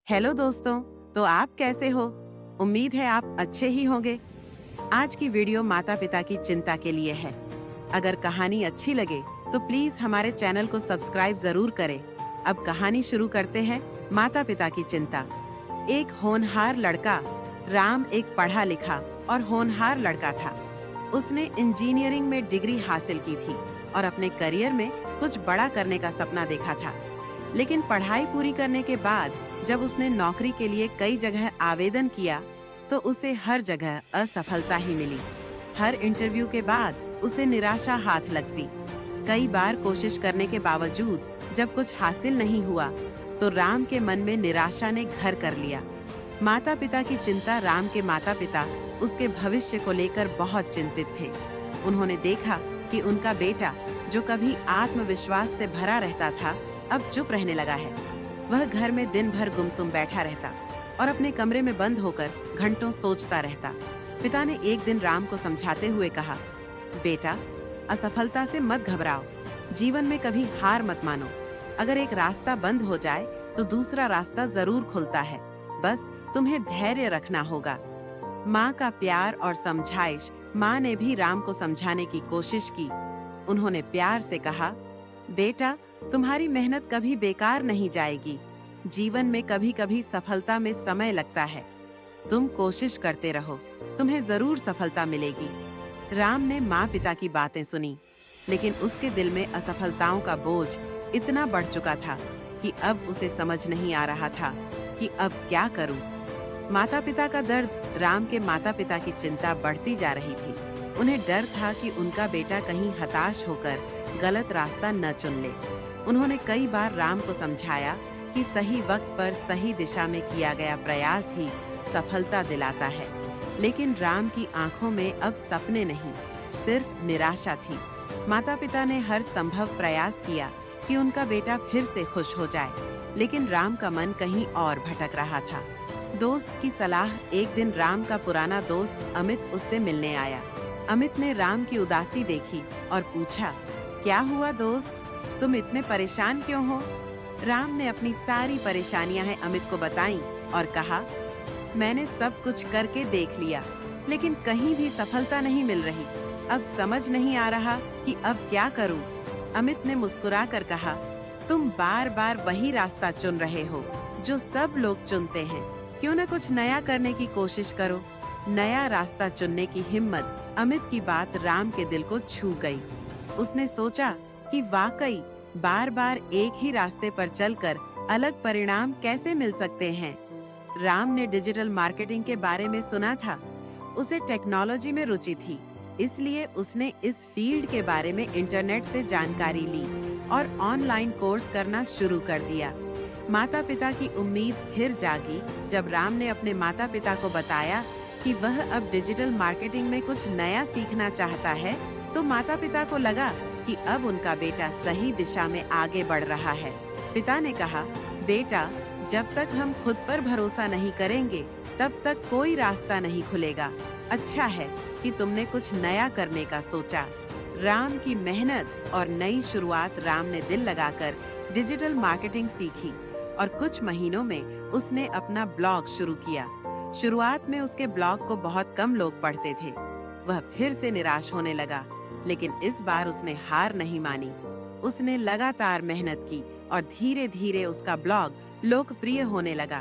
Hello दोस्तों। तो आप कैसे हो? उम्मीद है आप अच्छे ही होंगे। आज की वीडियो माता पिता की चिंता के लिए है। अगर कहानी अच्छी लगे तो प्लीज हमारे चैनल को सब्सक्राइब जरूर करें। अब कहानी शुरू करते हैं। माता पिता की चिंता। एक होनहार लड़का। राम एक पढ़ा लिखा और होनहार लड़का था। उसने इंजीनियरिंग में डिग्री हासिल की थी और अपने करियर में कुछ बड़ा करने का सपना देखा था। लेकिन पढ़ाई पूरी करने के बाद जब उसने नौकरी के लिए कई जगह आवेदन किया तो उसे हर जगह असफलता ही मिली। हर इंटरव्यू के बाद उसे निराशा हाथ लगती। कई बार कोशिश करने के बावजूद जब कुछ हासिल नहीं हुआ तो राम के मन में निराशा ने घर कर लिया। माता पिता की चिंता। राम के माता पिता उसके भविष्य को लेकर बहुत चिंतित थे। उन्होंने देखा कि उनका बेटा जो कभी आत्मविश्वास से भरा रहता था अब चुप रहने लगा है। वह घर में दिन भर गुमसुम बैठा रहता और अपने कमरे में बंद होकर घंटों सोचता रहता। पिता ने एक दिन राम को समझाते हुए कहा, बेटा, असफलता से मत घबराओ। जीवन में कभी हार मत मानो। अगर एक रास्ता बंद हो जाए तो दूसरा रास्ता जरूर खुलता है। बस तुम्हें धैर्य रखना होगा। माँ का प्यार और समझाइश। माँ ने भी राम को समझाने की कोशिश की। उन्होंने प्यार से कहा, बेटा, तुम्हारी मेहनत कभी बेकार नहीं जाएगी। जीवन में कभी कभी सफलता में समय लगता है। तुम कोशिश करते रहो, तुम्हें जरूर सफलता मिलेगी। राम ने माँ पिता की बातें सुनी, लेकिन उसके दिल में असफलताओं का बोझ इतना बढ़ चुका था कि अब उसे समझ नहीं आ रहा था कि अब क्या करूं। माता पिता का दर्द। राम के माता पिता की चिंता बढ़ती जा रही थी। उन्हें डर था कि उनका बेटा कहीं हताश होकर गलत रास्ता न चुन ले। उन्होंने कई बार राम को समझाया कि सही वक्त पर सही दिशा में किया गया प्रयास ही सफलता दिलाता है। लेकिन राम की आंखों में अब सपने नहीं, सिर्फ निराशा थी। माता पिता ने हर संभव प्रयास किया कि उनका बेटा फिर से खुश हो जाए, लेकिन राम का मन कहीं और भटक रहा था। दोस्त की सलाह। एक दिन राम का पुराना दोस्त अमित उससे मिलने आया। अमित ने राम की उदासी देखी और पूछा, क्या हुआ दोस्त, तुम इतने परेशान क्यों हो? राम ने अपनी सारी परेशानियां हैं अमित को बताईं और कहा, मैंने सब कुछ करके देख लिया, लेकिन कहीं भी सफलता नहीं मिल रही। अब समझ नहीं आ रहा कि अब क्या करूं। अमित ने मुस्कुराकर कहा, तुम बार बार वही रास्ता चुन रहे हो जो सब लोग चुनते हैं। क्यों न कुछ नया करने की कोशिश करो। नया रास्ता चुनने की हिम्मत। अमित की बात राम के दिल को छू गई। उसने सोचा कि वाकई बार बार एक ही रास्ते पर चलकर अलग परिणाम कैसे मिल सकते हैं। राम ने डिजिटल मार्केटिंग के बारे में सुना था। उसे टेक्नोलॉजी में रुचि थी, इसलिए उसने इस फील्ड के बारे में इंटरनेट से जानकारी ली और ऑनलाइन कोर्स करना शुरू कर दिया। माता पिता की उम्मीद फिर जागी जब राम ने अपने माता पिता को बताया कि वह अब डिजिटल मार्केटिंग में कुछ नया सीखना चाहता है। तो माता पिता को लगा कि अब उनका बेटा सही दिशा में आगे बढ़ रहा है। पिता ने कहा, बेटा, जब तक हम खुद पर भरोसा नहीं करेंगे तब तक कोई रास्ता नहीं खुलेगा। अच्छा है कि तुमने कुछ नया करने का सोचा। राम की मेहनत और नई शुरुआत। राम ने दिल लगाकर डिजिटल मार्केटिंग सीखी और कुछ महीनों में उसने अपना ब्लॉग शुरू किया। शुरुआत में उसके ब्लॉग को बहुत कम लोग पढ़ते थे। वह फिर से निराश होने लगा, लेकिन इस बार उसने हार नहीं मानी। उसने लगातार मेहनत की और धीरे धीरे उसका ब्लॉग लोकप्रिय होने लगा।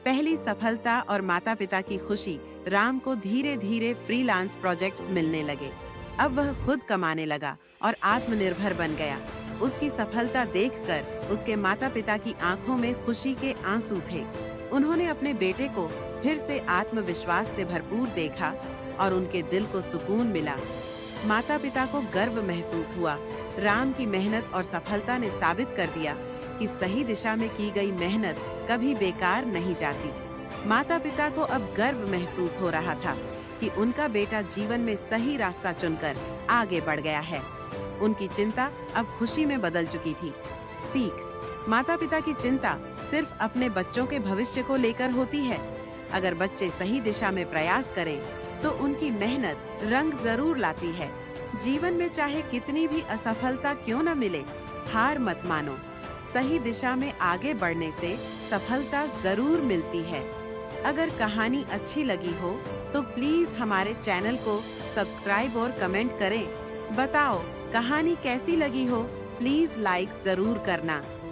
पहली सफलता और माता पिता की खुशी। राम को धीरे धीरे फ्रीलांस प्रोजेक्ट्स मिलने लगे। अब वह खुद कमाने लगा और आत्मनिर्भर बन गया। उसकी सफलता देखकर उसके माता पिता की आंखों में खुशी के आंसू थे। उन्होंने अपने बेटे को फिर से आत्मविश्वास से भरपूर देखा और उनके दिल को सुकून मिला। माता पिता को गर्व महसूस हुआ। राम की मेहनत और सफलता ने साबित कर दिया कि सही दिशा में की गई मेहनत कभी बेकार नहीं जाती। माता पिता को अब गर्व महसूस हो रहा था कि उनका बेटा जीवन में सही रास्ता चुनकर आगे बढ़ गया है। उनकी चिंता अब खुशी में बदल चुकी थी। सीख। माता पिता की चिंता सिर्फ अपने बच्चों के भविष्य को लेकर होती है। अगर बच्चे सही दिशा में प्रयास करें तो उनकी मेहनत रंग जरूर लाती है। जीवन में चाहे कितनी भी असफलता क्यों न मिले, हार मत मानो। सही दिशा में आगे बढ़ने से सफलता जरूर मिलती है। अगर कहानी अच्छी लगी हो तो प्लीज हमारे चैनल को सब्सक्राइब और कमेंट करें। बताओ कहानी कैसी लगी हो, प्लीज लाइक जरूर करना।